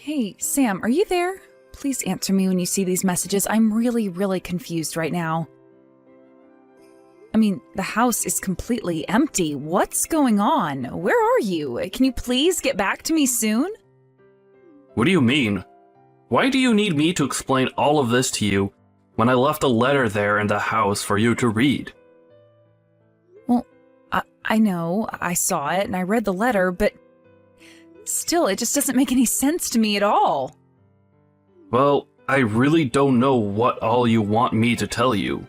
Hey, Sam, are you there? Please answer me when you see these messages. I'm really confused right now. I mean, the house is completely empty. What's going on? Where are you? Can you please get back to me soon? What do you mean? Why do you need me to explain all of this to you when I left a letter there in the house for you to read? Well, I know, I saw it and I read the letter, but still, it just doesn't make any sense to me at all. Well, I really don't know what all you want me to tell you.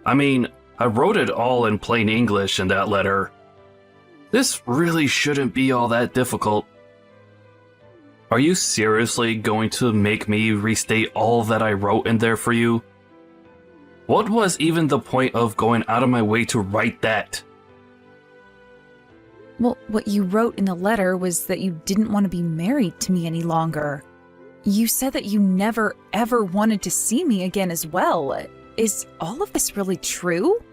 I mean, I wrote it all in plain English in that letter. This really shouldn't be all that difficult. Are you seriously going to make me restate all that I wrote in there for you? What was even the point of going out of my way to write that? Well, what you wrote in the letter was that you didn't want to be married to me any longer. You said that you never ever wanted to see me again as well. Is all of this really true?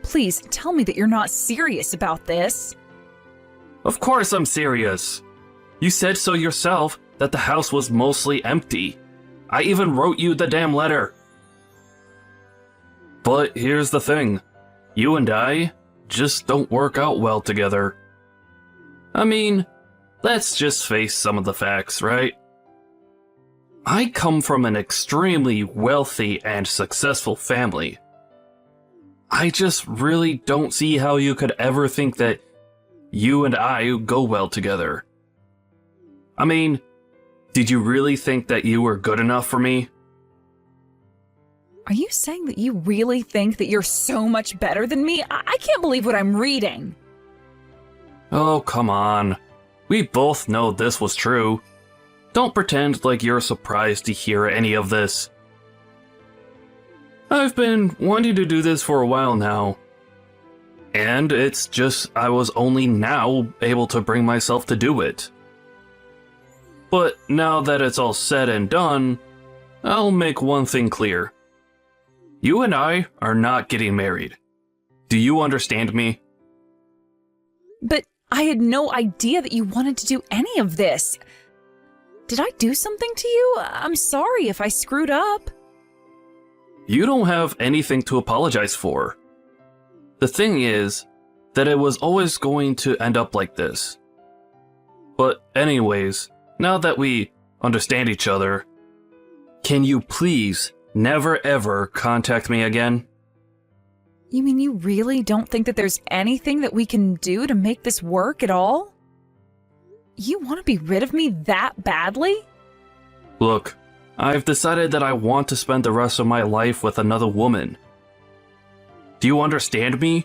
Please tell me that you're not serious about this. Of course I'm serious. You said so yourself that the house was mostly empty. I even wrote you the damn letter. But here's the thing. You and I just don't work out well together. I mean, let's just face some of the facts, right? I come from an extremely wealthy and successful family. I just really don't see how you could ever think that you and I go well together. I mean, did you really think that you were good enough for me? Are you saying that you really think that you're so much better than me? I can't believe what I'm reading. Oh, come on. We both know this was true. Don't pretend like you're surprised to hear any of this. I've been wanting to do this for a while now. And it's just I was only now able to bring myself to do it. But now that it's all said and done, I'll make one thing clear. You and I are not getting married. Do you understand me? But I had no idea that you wanted to do any of this. Did I do something to you? I'm sorry if I screwed up. You don't have anything to apologize for. The thing is that it was always going to end up like this. But anyways, now that we understand each other, can you please never ever contact me again? You mean you really don't think that there's anything that we can do to make this work at all? You want to be rid of me that badly? Look, I've decided that I want to spend the rest of my life with another woman. Do you understand me?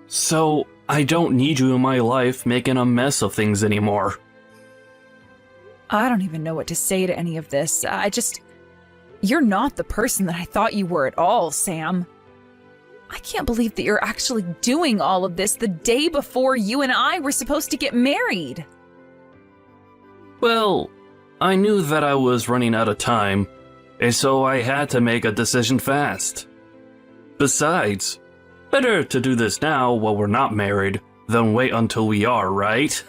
So, I don't need you in my life making a mess of things anymore. I don't even know what to say to any of this. You're not the person that I thought you were at all, Sam. I can't believe that you're actually doing all of this the day before you and I were supposed to get married. Well, I knew that I was running out of time, and so I had to make a decision fast. Besides, better to do this now while we're not married than wait until we are, right?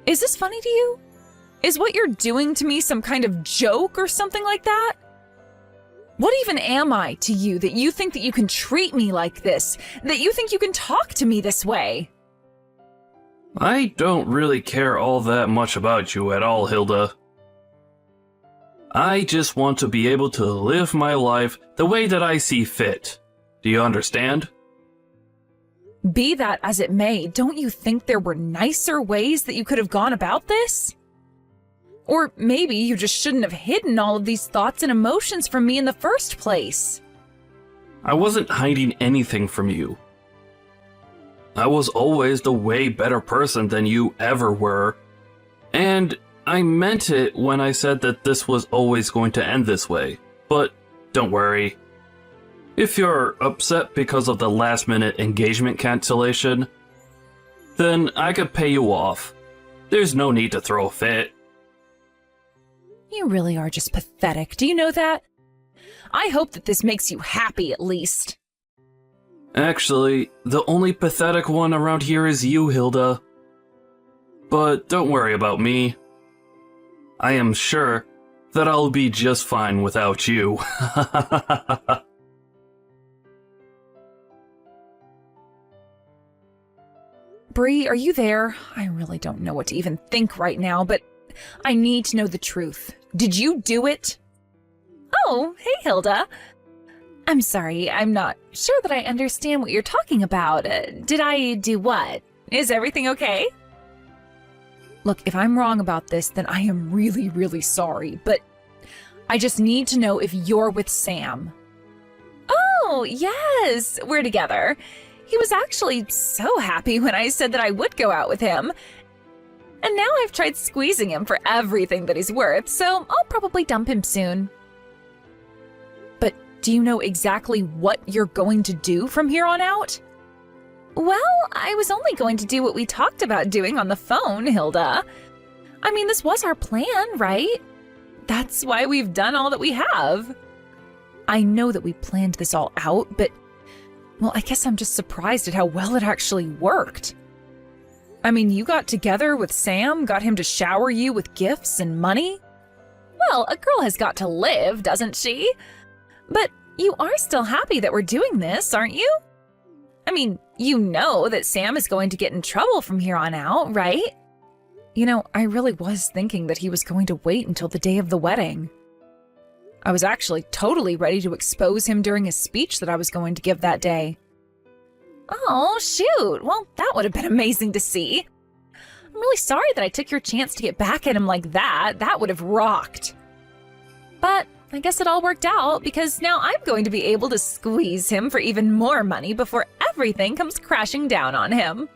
Is this funny to you? Is what you're doing to me some kind of joke or something like that? What even am I to you that you think that you can treat me like this? That you think you can talk to me this way? I don't really care all that much about you at all, Hilda. I just want to be able to live my life the way that I see fit. Do you understand? Be that as it may, don't you think there were nicer ways that you could have gone about this? Or maybe you just shouldn't have hidden all of these thoughts and emotions from me in the first place. I wasn't hiding anything from you. I was always the way better person than you ever were, and I meant it when I said that this was always going to end this way. But don't worry. If you're upset because of the last-minute engagement cancellation, then I could pay you off. There's no need to throw a fit. You really are just pathetic. Do you know that? I hope that this makes you happy at least. Actually, the only pathetic one around here is you, Hilda. but don't worry about me. I am sure that I'll be just fine without you. Bree, are you there? I really don't know what to even think right now, but I need to know the truth. Did you do it? Oh, hey, Hilda. I'm sorry, I'm not sure that I understand what you're talking about. Did I do what? Is everything okay? Look, if I'm wrong about this, then I am really, really sorry, but I just need to know if you're with Sam. Oh, yes, we're together. He was actually so happy when I said that I would go out with him. And now I've tried squeezing him for everything that he's worth, so I'll probably dump him soon. But do you know exactly what you're going to do from here on out? Well, I was only going to do what we talked about doing on the phone, Hilda. I mean, this was our plan, right? That's why we've done all that we have. I know that we planned this all out, but, well, I guess I'm just surprised at how well it actually worked. I mean, you got together with Sam, got him to shower you with gifts and money? Well, a girl has got to live, doesn't she? But you are still happy that we're doing this, aren't you? I mean, you know that Sam is going to get in trouble from here on out, right? You know, I really was thinking that he was going to wait until the day of the wedding. I was actually totally ready to expose him during a speech that I was going to give that day. Oh, shoot. Well, that would have been amazing to see. I'm really sorry that I took your chance to get back at him like that. That would have rocked. But I guess it all worked out because now I'm going to be able to squeeze him for even more money before everything comes crashing down on him.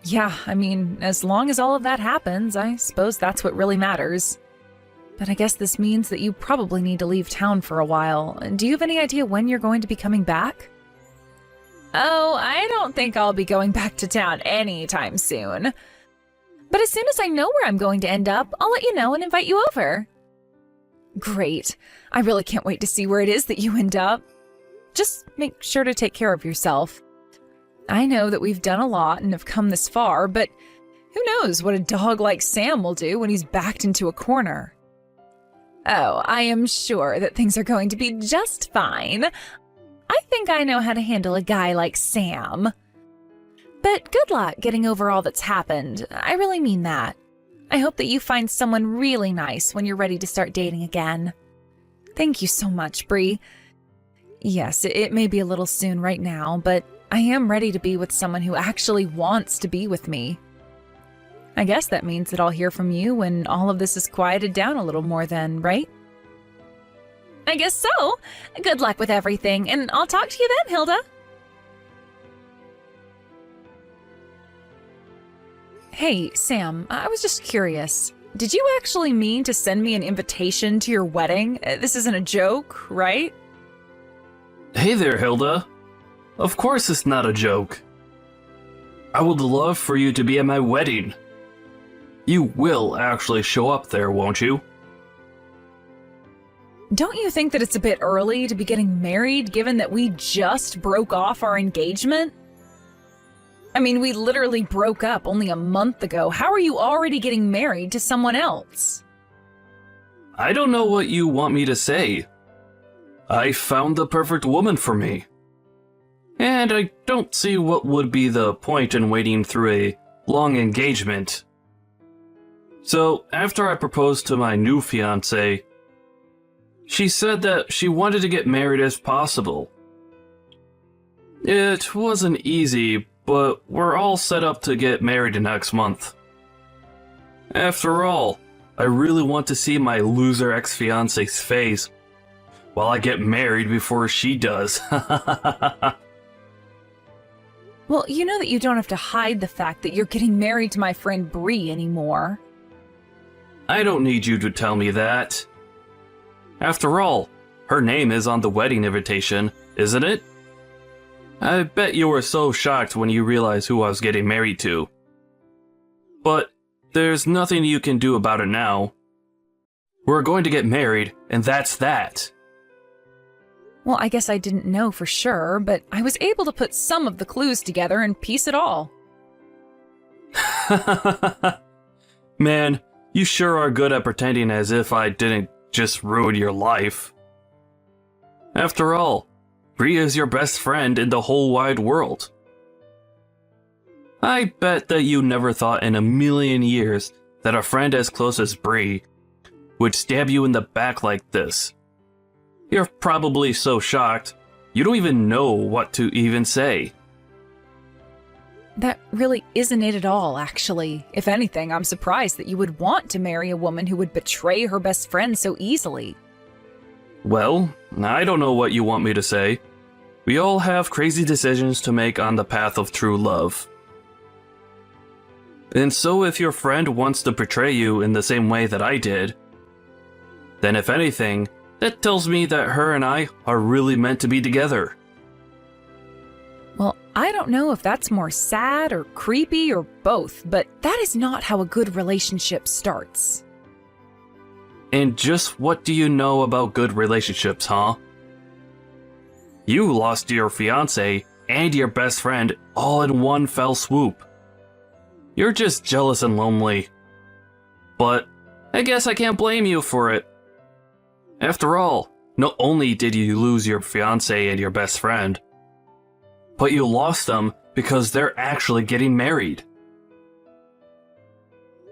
Yeah, I mean, as long as all of that happens, I suppose that's what really matters. But I guess this means that you probably need to leave town for a while. Do you have any idea when you're going to be coming back? Oh, I don't think I'll be going back to town anytime soon. But as soon as I know where I'm going to end up, I'll let you know and invite you over. Great. I really can't wait to see where it is that you end up. Just make sure to take care of yourself. I know that we've done a lot and have come this far, but who knows what a dog like Sam will do when he's backed into a corner. Oh, I am sure that things are going to be just fine. I think I know how to handle a guy like Sam. But good luck getting over all that's happened. I really mean that. I hope that you find someone really nice when you're ready to start dating again. Thank you so much, Bree. Yes, it may be a little soon right now, but I am ready to be with someone who actually wants to be with me. I guess that means that I'll hear from you when all of this is quieted down a little more then, right? I guess so. Good luck with everything, and I'll talk to you then, Hilda. Hey, Sam, I was just curious. Did you actually mean to send me an invitation to your wedding? This isn't a joke, right? Hey there, Hilda. Of course it's not a joke. I would love for you to be at my wedding. You will actually show up there, won't you? Don't you think that it's a bit early to be getting married given that we just broke off our engagement? I mean, we literally broke up only a month ago. How are you already getting married to someone else? I don't know what you want me to say. I found the perfect woman for me. And I don't see what would be the point in waiting through a long engagement. So, after I proposed to my new fiancé, she said that she wanted to get married as possible. It wasn't easy, but we're all set up to get married next month. After all, I really want to see my loser ex-fiancé's face while I get married before she does. Well, you know that you don't have to hide the fact that you're getting married to my friend Bree anymore. I don't need you to tell me that. After all, her name is on the wedding invitation, isn't it? I bet you were so shocked when you realized who I was getting married to. But there's nothing you can do about it now. We're going to get married, and that's that. Well, I guess I didn't know for sure, but I was able to put some of the clues together and piece it all. Man, you sure are good at pretending as if I didn't just ruin your life. After all, Bree is your best friend in the whole wide world. I bet that you never thought in a million years that a friend as close as Bree would stab you in the back like this. You're probably so shocked, you don't even know what to even say. That really isn't it at all, actually. If anything, I'm surprised that you would want to marry a woman who would betray her best friend so easily. Well, I don't know what you want me to say. We all have crazy decisions to make on the path of true love. And so if your friend wants to betray you in the same way that I did, then if anything, that tells me that her and I are really meant to be together. Well, I don't know if that's more sad or creepy or both, but that is not how a good relationship starts. And just what do you know about good relationships, huh? You lost your fiancé and your best friend all in one fell swoop. You're just jealous and lonely. But I guess I can't blame you for it. After all, not only did you lose your fiancé and your best friend, but you lost them because they're actually getting married.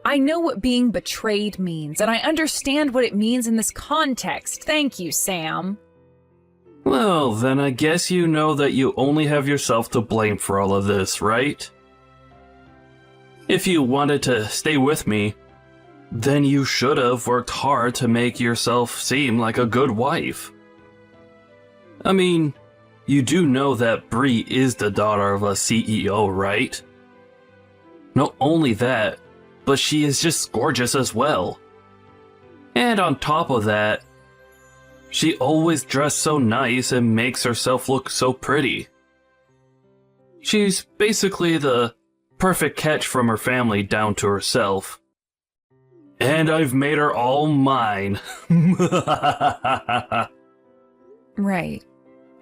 I know what being betrayed means, and I understand what it means in this context. Thank you, Sam. Well, then I guess you know that you only have yourself to blame for all of this, right? If you wanted to stay with me, then you should have worked hard to make yourself seem like a good wife. I mean, you do know that Bree is the daughter of a CEO, right? Not only that, but she is just gorgeous as well. And on top of that, she always dressed so nice and makes herself look so pretty. She's basically the perfect catch from her family down to herself. And I've made her all mine. Right.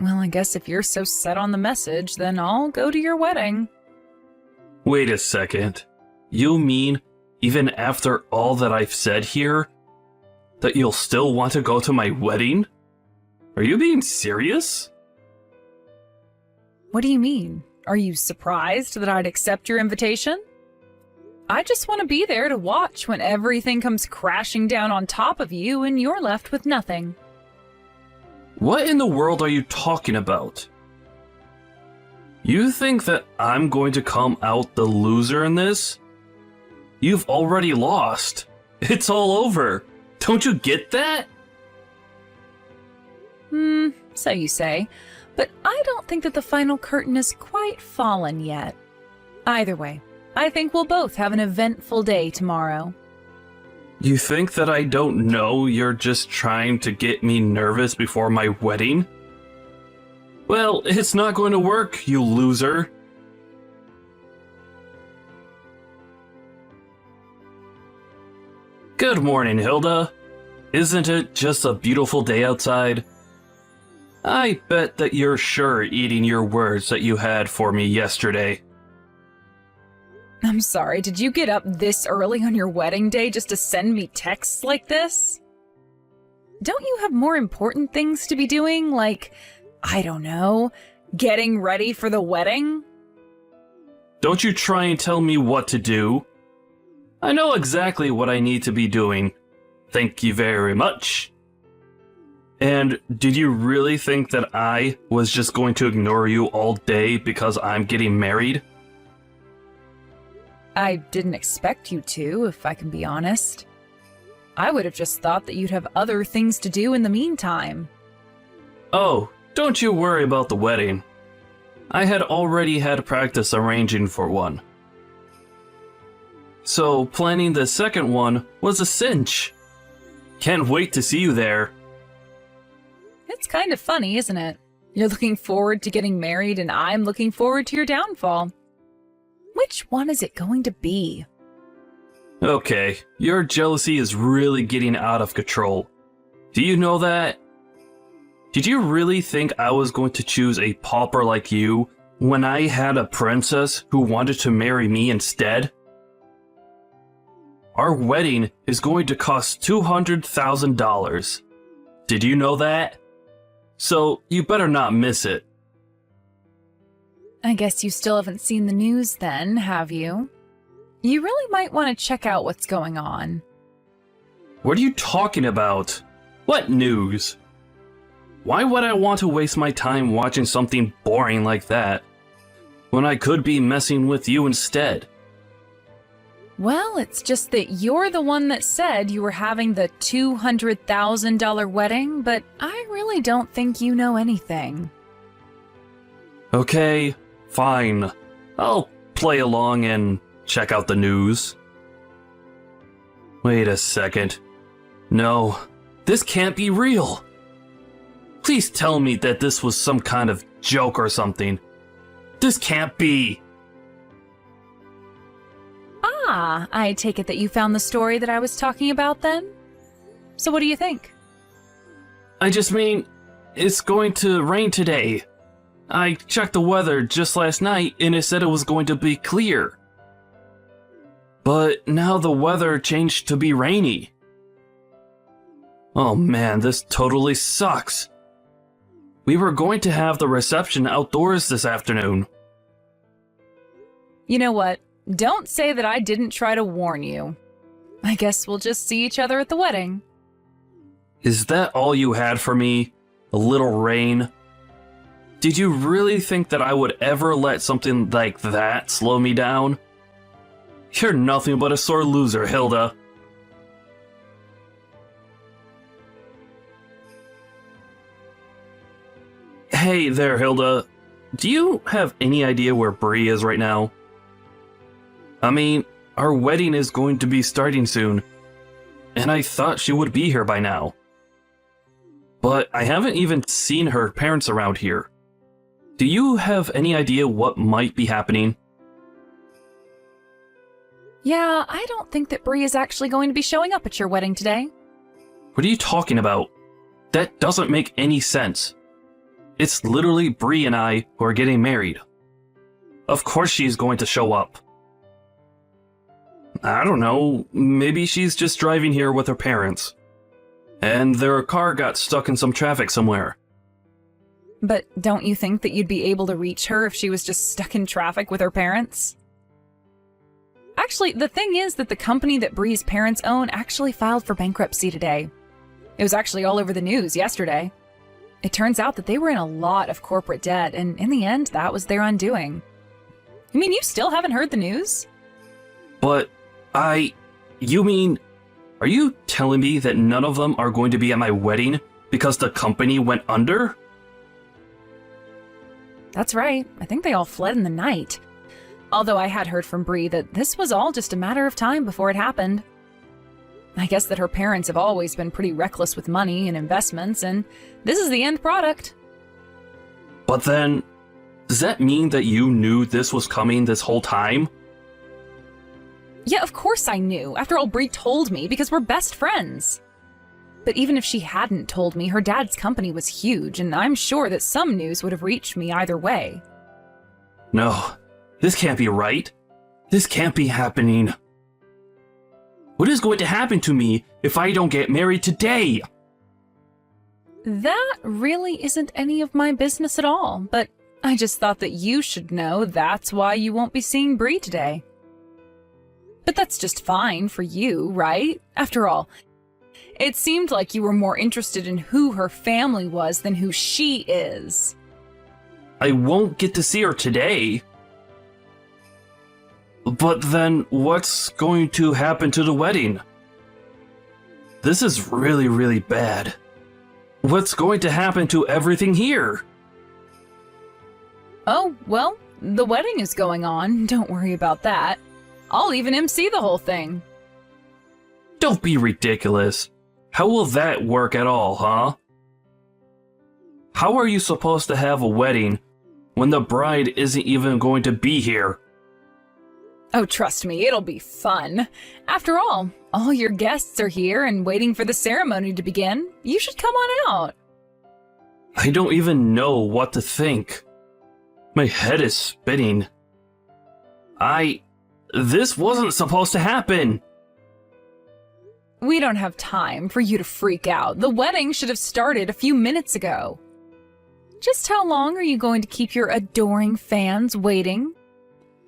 Well, I guess if you're so set on the message, then I'll go to your wedding. Wait a second. You mean, even after all that I've said here, that you'll still want to go to my wedding? Are you being serious? What do you mean? Are you surprised that I'd accept your invitation? I just want to be there to watch when everything comes crashing down on top of you and you're left with nothing. What in the world are you talking about? You think that I'm going to come out the loser in this? You've already lost. It's all over. Don't you get that? So you say. But I don't think that the final curtain has quite fallen yet. Either way, I think we'll both have an eventful day tomorrow. You think that I don't know you're just trying to get me nervous before my wedding? Well, it's not going to work, you loser. Good morning, Hilda. Isn't it just a beautiful day outside? I bet that you're sure eating your words that you had for me yesterday. I'm sorry, did you get up this early on your wedding day just to send me texts like this? Don't you have more important things to be doing, like, I don't know, getting ready for the wedding? Don't you try and tell me what to do. I know exactly what I need to be doing. Thank you very much. And did you really think that I was just going to ignore you all day because I'm getting married? I didn't expect you to, if I can be honest. I would have just thought that you'd have other things to do in the meantime. Oh, don't you worry about the wedding. I had already had practice arranging for one. So planning the second one was a cinch. Can't wait to see you there. It's kind of funny, isn't it? You're looking forward to getting married and I'm looking forward to your downfall. Which one is it going to be? Okay, your jealousy is really getting out of control. Do you know that? Did you really think I was going to choose a pauper like you when I had a princess who wanted to marry me instead? our wedding is going to cost $200,000. Did you know that? So you better not miss it. I guess you still haven't seen the news then, have you? You really might want to check out what's going on. What are you talking about? What news? Why would I want to waste my time watching something boring like that, when I could be messing with you instead? Well, it's just that you're the one that said you were having the $200,000 wedding, but I really don't think you know anything. Okay, fine. I'll play along and check out the news. Wait a second. No, this can't be real. Please tell me that this was some kind of joke or something. This can't be. Ah, I take it that you found the story that I was talking about then? So what do you think? I just mean, it's going to rain today. I checked the weather just last night and it said it was going to be clear. But now the weather changed to be rainy. Oh man, this totally sucks. We were going to have the reception outdoors this afternoon. You know what? Don't say that I didn't try to warn you. I guess we'll just see each other at the wedding. Is that all you had for me? A little rain? Did you really think that I would ever let something like that slow me down? You're nothing but a sore loser, Hilda. Hey there, Hilda. Do you have any idea where Bree is right now? I mean, our wedding is going to be starting soon, and I thought she would be here by now. But I haven't even seen her parents around here. Do you have any idea what might be happening? Yeah, I don't think that Bree is actually going to be showing up at your wedding today. What are you talking about? That doesn't make any sense. It's literally Bree and I who are getting married. Of course she's going to show up. I don't know, maybe she's just driving here with her parents. And their car got stuck in some traffic somewhere. But don't you think that you'd be able to reach her if she was just stuck in traffic with her parents? Actually, the thing is that the company that Bree's parents own actually filed for bankruptcy today. It was actually all over the news yesterday. It turns out that they were in a lot of corporate debt, and in the end, that was their undoing. You mean you still haven't heard the news? But you mean, are you telling me that none of them are going to be at my wedding because the company went under? That's right. I think they all fled in the night. Although I had heard from Bree that this was all just a matter of time before it happened. I guess that her parents have always been pretty reckless with money and investments, and this is the end product. But then, does that mean that you knew this was coming this whole time? Yeah, of course I knew. After all, Bree told me because we're best friends. But even if she hadn't told me, her dad's company was huge, and I'm sure that some news would have reached me either way. No, this can't be right. This can't be happening. What is going to happen to me if I don't get married today? That really isn't any of my business at all, but I just thought that you should know that's why you won't be seeing Bree today. But that's just fine for you, right? After all, it seemed like you were more interested in who her family was than who she is. I won't get to see her today. But then what's going to happen to the wedding? This is really, really bad. What's going to happen to everything here? Oh, well, the wedding is going on. Don't worry about that. I'll even MC the whole thing. Don't be ridiculous. How will that work at all, huh? How are you supposed to have a wedding when the bride isn't even going to be here? Oh, trust me, it'll be fun. After all your guests are here and waiting for the ceremony to begin. You should come on out. I don't even know what to think. My head is spinning. This wasn't supposed to happen. we don't have time for you to freak out. The wedding should have started a few minutes ago. Just how long are you going to keep your adoring fans waiting?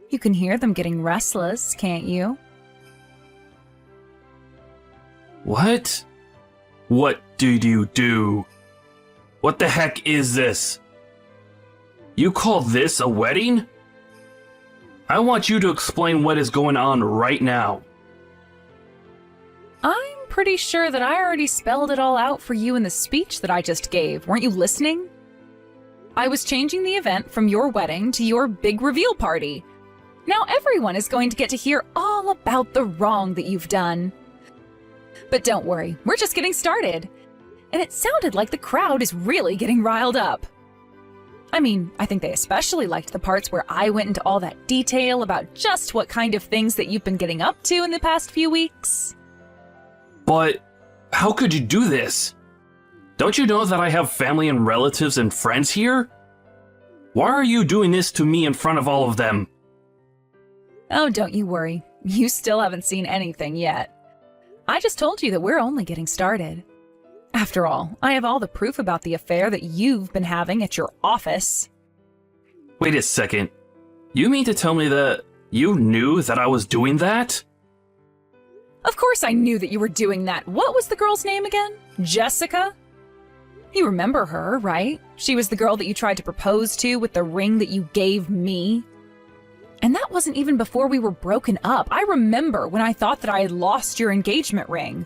You can hear them getting restless, can't you? What? What did you do? What the heck is this? You call this a wedding? I want you to explain what is going on right now. I'm pretty sure that I already spelled it all out for you in the speech that I just gave. Weren't you listening? I was changing the event from your wedding to your big reveal party. Now everyone is going to get to hear all about the wrong that you've done. But don't worry, we're just getting started. And it sounded like the crowd is really getting riled up. I mean, I think they especially liked the parts where I went into all that detail about just what kind of things that you've been getting up to in the past few weeks. But how could you do this? Don't you know that I have family and relatives and friends here? Why are you doing this to me in front of all of them? Oh, don't you worry. You still haven't seen anything yet. I just told you that we're only getting started. After all, I have all the proof about the affair that you've been having at your office. Wait a second. You mean to tell me that you knew that I was doing that? Of course I knew that you were doing that. What was the girl's name again? Jessica? You remember her, right? She was the girl that you tried to propose to with the ring that you gave me. And that wasn't even before we were broken up. I remember when I thought that I had lost your engagement ring.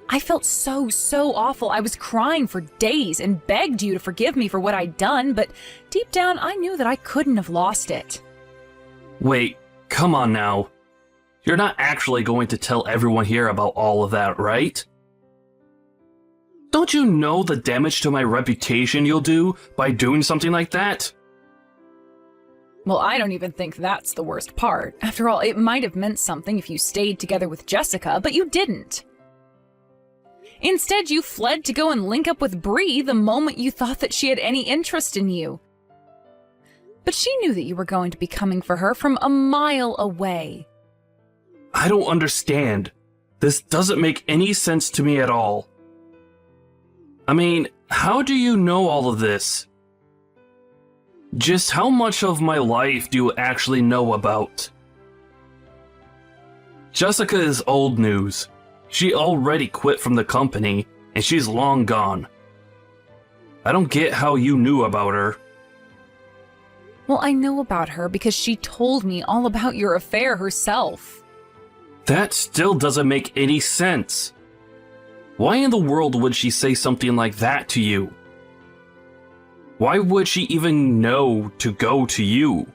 I felt so awful. I was crying for days and begged you to forgive me for what I'd done, but deep down I knew that I couldn't have lost it. Wait, come on now. You're not actually going to tell everyone here about all of that, right? Don't you know the damage to my reputation you'll do by doing something like that? Well, I don't even think that's the worst part. After all, it might have meant something if you stayed together with Jessica, but you didn't. Instead, you fled to go and link up with Bree the moment you thought that she had any interest in you. But she knew that you were going to be coming for her from a mile away. I don't understand. This doesn't make any sense to me at all. I mean, how do you know all of this? Just how much of my life do you actually know about? Jessica is old news. She already quit from the company, and she's long gone. I don't get how you knew about her. Well, I know about her because she told me all about your affair herself. That still doesn't make any sense. Why in the world would she say something like that to you? Why would she even know to go to you?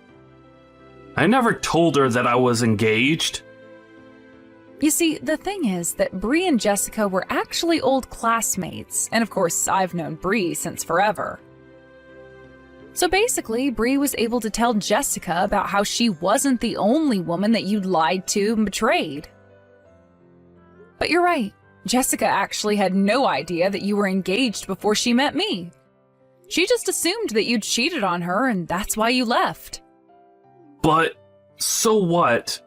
I never told her that I was engaged. You see, the thing is that Bree and Jessica were actually old classmates, and of course I've known Bree since forever. So basically, Bree was able to tell Jessica about how she wasn't the only woman that you'd lied to and betrayed. But you're right, Jessica actually had no idea that you were engaged before she met me. She just assumed that you'd cheated on her, and that's why you left. But, so what?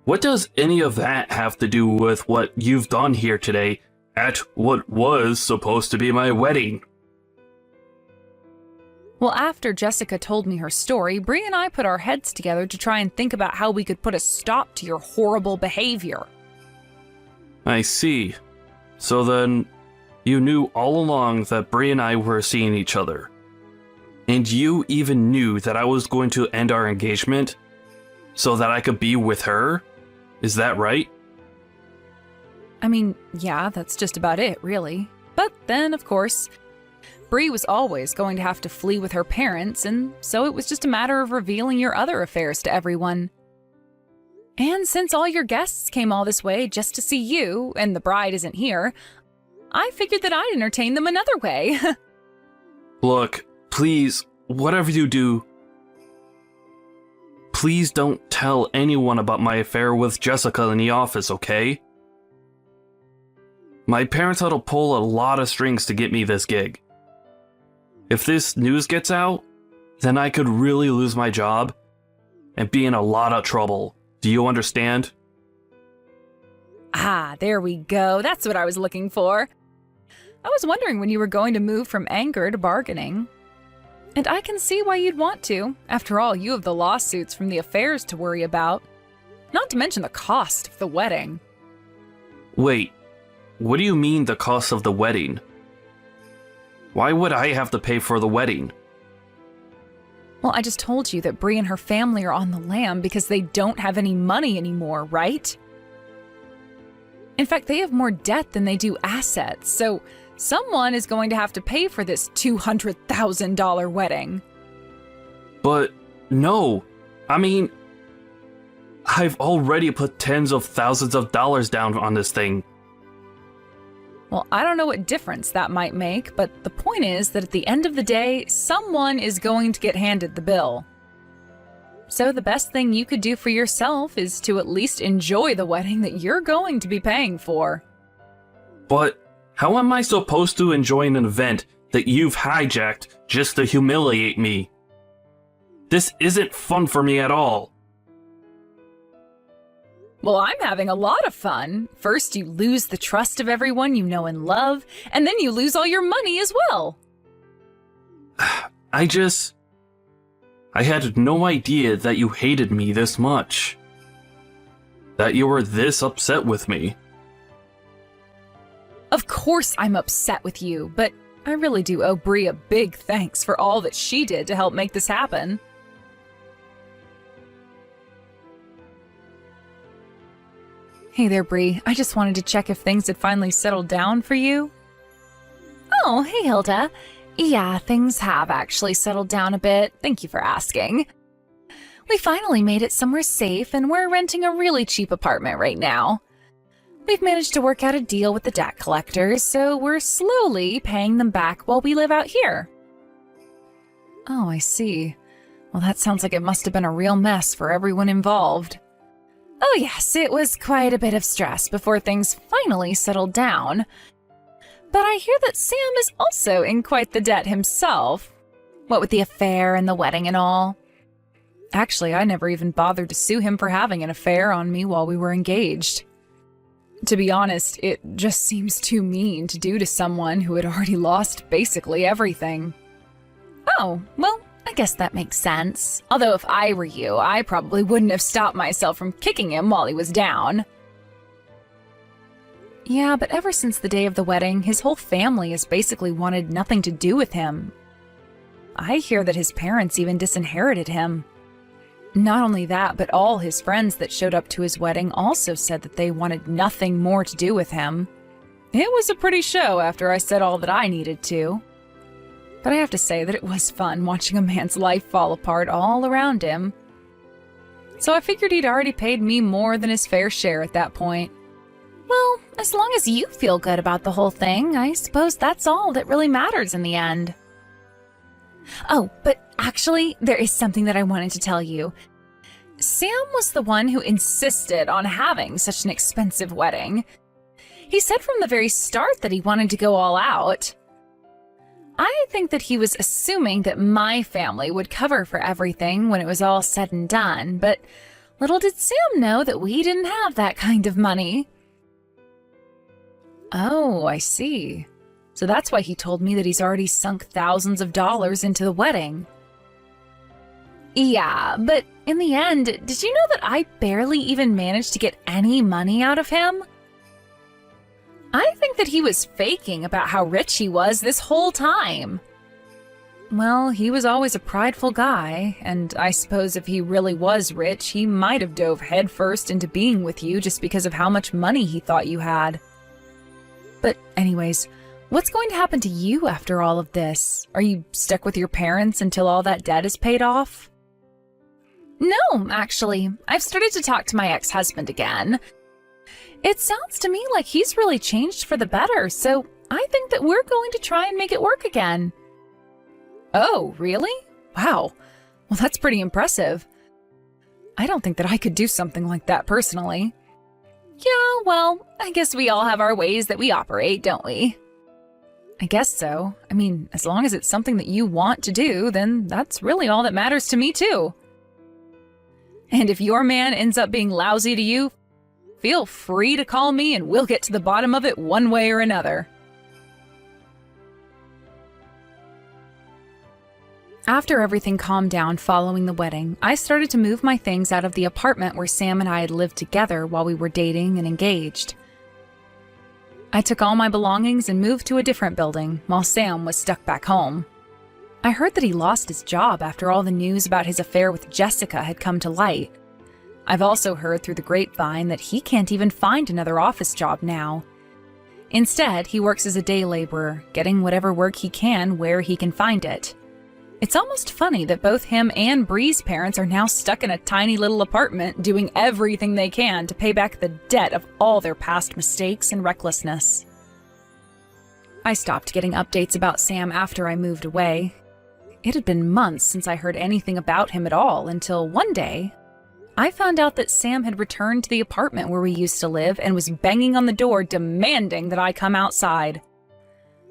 What does any of that have to do with what you've done here today at what was supposed to be my wedding? Well, after Jessica told me her story, Bree and I put our heads together to try and think about how we could put a stop to your horrible behavior. I see. So then, you knew all along that Bree and I were seeing each other. And you even knew that I was going to end our engagement so that I could be with her? Is that right? I mean, yeah, that's just about it, really. But then, of course, Bree was always going to have to flee with her parents, and so it was just a matter of revealing your other affairs to everyone. And since all your guests came all this way just to see you, and the bride isn't here, I figured that I'd entertain them another way. Look, please, whatever you do, please don't tell anyone about my affair with Jessica in the office, okay? My parents had to pull a lot of strings to get me this gig. If this news gets out, then I could really lose my job and be in a lot of trouble. Do you understand? Ah, there we go. That's what I was looking for. I was wondering when you were going to move from anger to bargaining. And I can see why you'd want to. After all, you have the lawsuits from the affairs to worry about. Not to mention the cost of the wedding. Wait, what do you mean the cost of the wedding? Why would I have to pay for the wedding? Well, I just told you that Bree and her family are on the lam because they don't have any money anymore, right? In fact, they have more debt than they do assets, so someone is going to have to pay for this $200,000 wedding. But no, I mean, I've already put tens of thousands of dollars down on this thing. Well, I don't know what difference that might make, but the point is that at the end of the day, someone is going to get handed the bill. So the best thing you could do for yourself is to at least enjoy the wedding that you're going to be paying for. But how am I supposed to enjoy an event that you've hijacked just to humiliate me? This isn't fun for me at all. Well, I'm having a lot of fun. First, you lose the trust of everyone you know and love, and then you lose all your money as well. I had no idea that you hated me this much. That you were this upset with me. Of course I'm upset with you, but I really do owe Bree a big thanks for all that she did to help make this happen. Hey there, Bree. I just wanted to check if things had finally settled down for you. Oh, hey, Hilda. Yeah, things have actually settled down a bit. Thank you for asking. We finally made it somewhere safe, and we're renting a really cheap apartment right now. We've managed to work out a deal with the debt collectors, so we're slowly paying them back while we live out here. Oh, I see. Well, that sounds like it must have been a real mess for everyone involved. Oh yes, it was quite a bit of stress before things finally settled down. But I hear that Sam is also in quite the debt himself. What with the affair and the wedding and all. Actually, I never even bothered to sue him for having an affair on me while we were engaged. To be honest, it just seems too mean to do to someone who had already lost basically everything. Oh, well, I guess that makes sense. Although if I were you, I probably wouldn't have stopped myself from kicking him while he was down. Yeah, but ever since the day of the wedding, his whole family has basically wanted nothing to do with him. I hear that his parents even disinherited him. Not only that, but all his friends that showed up to his wedding also said that they wanted nothing more to do with him. It was a pretty show after I said all that I needed to. But I have to say that it was fun watching a man's life fall apart all around him. So I figured he'd already paid me more than his fair share at that point. Well, as long as you feel good about the whole thing, I suppose that's all that really matters in the end. Oh, but actually, there is something that I wanted to tell you. Sam was the one who insisted on having such an expensive wedding. He said from the very start that he wanted to go all out. I think that he was assuming that my family would cover for everything when it was all said and done, but little did Sam know that we didn't have that kind of money. Oh, I see. So that's why he told me that he's already sunk thousands of dollars into the wedding. Yeah, but in the end, did you know that I barely even managed to get any money out of him? I think that he was faking about how rich he was this whole time. Well, he was always a prideful guy, and I suppose if he really was rich, he might have dove headfirst into being with you just because of how much money he thought you had. But anyways, what's going to happen to you after all of this? Are you stuck with your parents until all that debt is paid off? No, actually, I've started to talk to my ex-husband again. It sounds to me like he's really changed for the better, so I think that we're going to try and make it work again. Oh, really? Wow. Well, that's pretty impressive. I don't think that I could do something like that personally. Yeah, well, I guess we all have our ways that we operate, don't we? I guess so. I mean, as long as it's something that you want to do, then that's really all that matters to me, too. And if your man ends up being lousy to you, Feel free to call me and we'll get to the bottom of it one way or another. After everything calmed down following the wedding, I started to move my things out of the apartment where Sam and I had lived together while we were dating and engaged. I took all my belongings and moved to a different building while Sam was stuck back home. I heard that he lost his job after all the news about his affair with Jessica had come to light. I've also heard through the grapevine that he can't even find another office job now. Instead, he works as a day laborer, getting whatever work he can where he can find it. It's almost funny that both him and Bree's parents are now stuck in a tiny little apartment doing everything they can to pay back the debt of all their past mistakes and recklessness. I stopped getting updates about Sam after I moved away. It had been months since I heard anything about him at all until one day, I found out that Sam had returned to the apartment where we used to live and was banging on the door demanding that I come outside.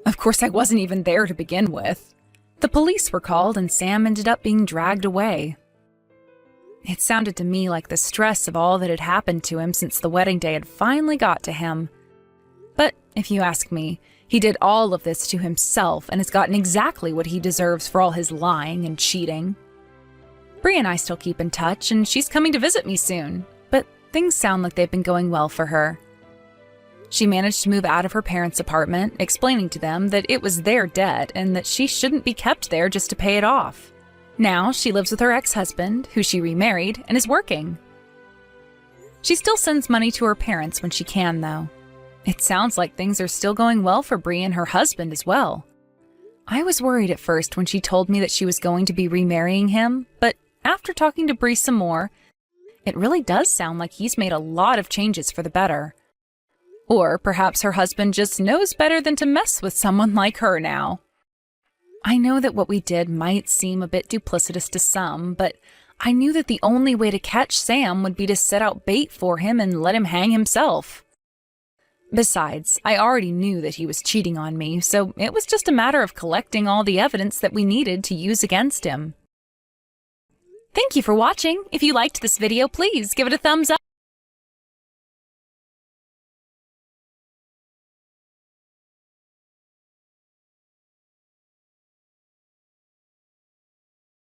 Of course, I wasn't even there to begin with. The police were called and Sam ended up being dragged away. It sounded to me like the stress of all that had happened to him since the wedding day had finally got to him. But if you ask me, he did all of this to himself and has gotten exactly what he deserves for all his lying and cheating. Bree and I still keep in touch and she's coming to visit me soon, but things sound like they've been going well for her. She managed to move out of her parents' apartment, explaining to them that it was their debt and that she shouldn't be kept there just to pay it off. Now she lives with her ex-husband, who she remarried, and is working. She still sends money to her parents when she can, though. It sounds like things are still going well for Bree and her husband as well. I was worried at first when she told me that she was going to be remarrying him, but after talking to Bree some more, it really does sound like he's made a lot of changes for the better. Or perhaps her husband just knows better than to mess with someone like her now. I know that what we did might seem a bit duplicitous to some, but I knew that the only way to catch Sam would be to set out bait for him and let him hang himself. Besides, I already knew that he was cheating on me, so it was just a matter of collecting all the evidence that we needed to use against him. Thank you for watching. If you liked this video, please give it a thumbs up.